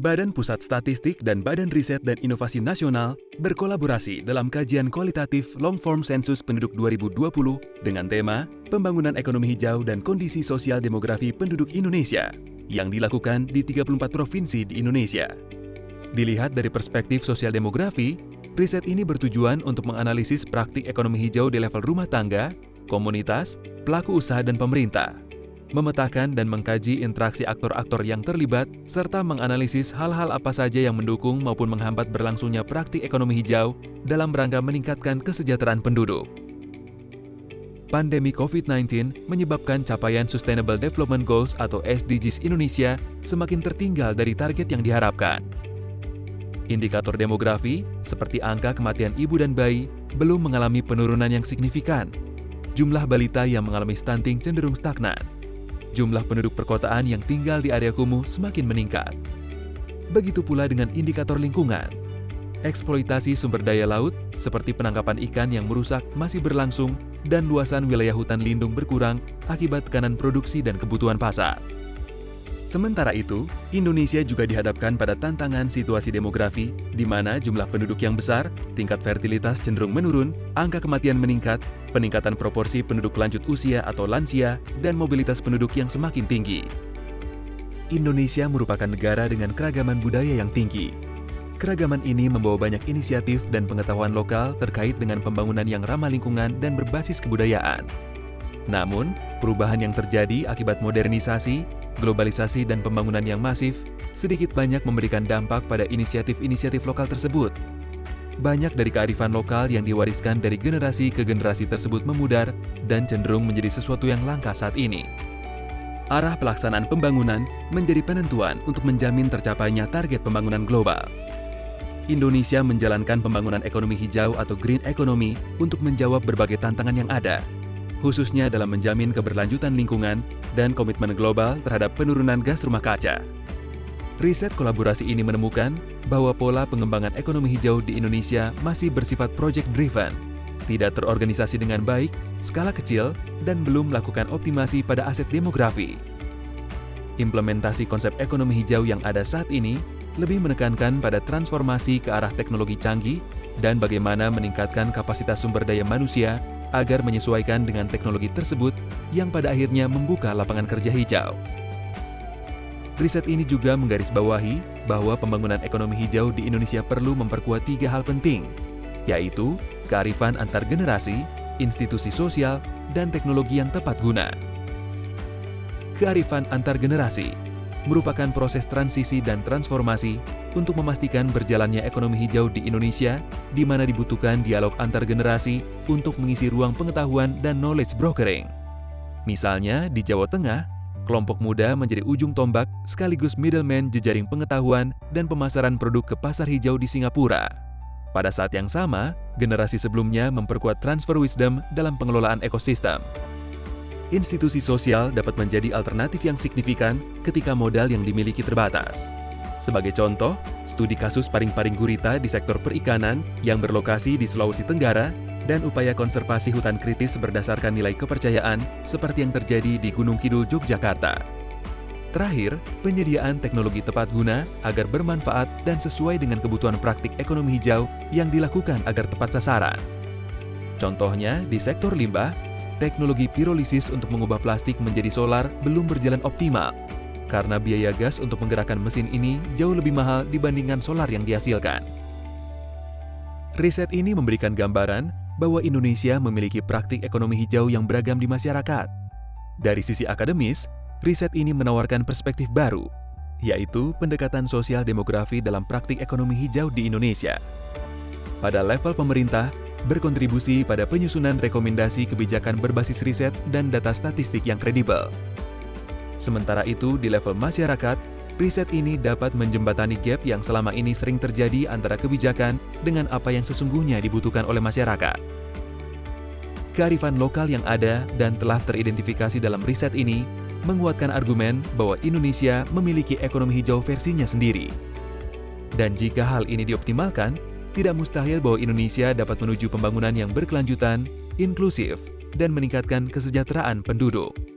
Badan Pusat Statistik dan Badan Riset dan Inovasi Nasional berkolaborasi dalam kajian kualitatif Long Form Sensus Penduduk 2020 dengan tema Pembangunan Ekonomi Hijau dan Kondisi Sosial Demografi Penduduk Indonesia yang dilakukan di 34 provinsi di Indonesia. Dilihat dari perspektif sosial demografi, riset ini bertujuan untuk menganalisis praktik ekonomi hijau di level rumah tangga, komunitas, pelaku usaha dan pemerintah, memetakan dan mengkaji interaksi aktor-aktor yang terlibat, serta menganalisis hal-hal apa saja yang mendukung maupun menghambat berlangsungnya praktik ekonomi hijau dalam rangka meningkatkan kesejahteraan penduduk. Pandemi COVID-19 menyebabkan capaian Sustainable Development Goals atau SDGs Indonesia semakin tertinggal dari target yang diharapkan. Indikator demografi, seperti angka kematian ibu dan bayi, belum mengalami penurunan yang signifikan. Jumlah balita yang mengalami stunting cenderung stagnan. Jumlah penduduk perkotaan yang tinggal di area kumuh semakin meningkat. Begitu pula dengan indikator lingkungan. Eksploitasi sumber daya laut, seperti penangkapan ikan yang merusak masih berlangsung dan luasan wilayah hutan lindung berkurang akibat tekanan produksi dan kebutuhan pasar. Sementara itu, Indonesia juga dihadapkan pada tantangan situasi demografi, di mana jumlah penduduk yang besar, tingkat fertilitas cenderung menurun, angka kematian meningkat, peningkatan proporsi penduduk lanjut usia atau lansia, dan mobilitas penduduk yang semakin tinggi. Indonesia merupakan negara dengan keragaman budaya yang tinggi. Keragaman ini membawa banyak inisiatif dan pengetahuan lokal terkait dengan pembangunan yang ramah lingkungan dan berbasis kebudayaan. Namun, perubahan yang terjadi akibat modernisasi, globalisasi dan pembangunan yang masif sedikit banyak memberikan dampak pada inisiatif-inisiatif lokal tersebut. Banyak dari kearifan lokal yang diwariskan dari generasi ke generasi tersebut memudar dan cenderung menjadi sesuatu yang langka saat ini. Arah pelaksanaan pembangunan menjadi penentuan untuk menjamin tercapainya target pembangunan global. Indonesia menjalankan pembangunan ekonomi hijau atau green economy untuk menjawab berbagai tantangan yang ada, khususnya dalam menjamin keberlanjutan lingkungan dan komitmen global terhadap penurunan gas rumah kaca. Riset kolaborasi ini menemukan bahwa pola pengembangan ekonomi hijau di Indonesia masih bersifat project-driven, tidak terorganisasi dengan baik, skala kecil, dan belum melakukan optimasi pada aset demografi. Implementasi konsep ekonomi hijau yang ada saat ini lebih menekankan pada transformasi ke arah teknologi canggih dan bagaimana meningkatkan kapasitas sumber daya manusia agar menyesuaikan dengan teknologi tersebut yang pada akhirnya membuka lapangan kerja hijau. Riset ini juga menggarisbawahi bahwa pembangunan ekonomi hijau di Indonesia perlu memperkuat 3 hal penting, yaitu kearifan antar generasi, institusi sosial, dan teknologi yang tepat guna. Kearifan antar generasi merupakan proses transisi dan transformasi untuk memastikan berjalannya ekonomi hijau di Indonesia, di mana dibutuhkan dialog antar generasi untuk mengisi ruang pengetahuan dan knowledge brokering. Misalnya, di Jawa Tengah, kelompok muda menjadi ujung tombak sekaligus middleman jejaring pengetahuan dan pemasaran produk ke pasar hijau di Singapura. Pada saat yang sama, generasi sebelumnya memperkuat transfer wisdom dalam pengelolaan ekosistem. Institusi sosial dapat menjadi alternatif yang signifikan ketika modal yang dimiliki terbatas. Sebagai contoh, studi kasus paring-paring gurita di sektor perikanan yang berlokasi di Sulawesi Tenggara dan upaya konservasi hutan kritis berdasarkan nilai kepercayaan seperti yang terjadi di Gunung Kidul, Yogyakarta. Terakhir, penyediaan teknologi tepat guna agar bermanfaat dan sesuai dengan kebutuhan praktik ekonomi hijau yang dilakukan agar tepat sasaran. Contohnya, di sektor limbah, teknologi pirolisis untuk mengubah plastik menjadi solar belum berjalan optimal, karena biaya gas untuk menggerakkan mesin ini jauh lebih mahal dibandingkan solar yang dihasilkan. Riset ini memberikan gambaran bahwa Indonesia memiliki praktik ekonomi hijau yang beragam di masyarakat. Dari sisi akademis, riset ini menawarkan perspektif baru, yaitu pendekatan sosial demografi dalam praktik ekonomi hijau di Indonesia. Pada level pemerintah, berkontribusi pada penyusunan rekomendasi kebijakan berbasis riset dan data statistik yang kredibel. Sementara itu, di level masyarakat, riset ini dapat menjembatani gap yang selama ini sering terjadi antara kebijakan dengan apa yang sesungguhnya dibutuhkan oleh masyarakat. Kearifan lokal yang ada dan telah teridentifikasi dalam riset ini menguatkan argumen bahwa Indonesia memiliki ekonomi hijau versinya sendiri. Dan jika hal ini dioptimalkan, tidak mustahil bahwa Indonesia dapat menuju pembangunan yang berkelanjutan, inklusif, dan meningkatkan kesejahteraan penduduk.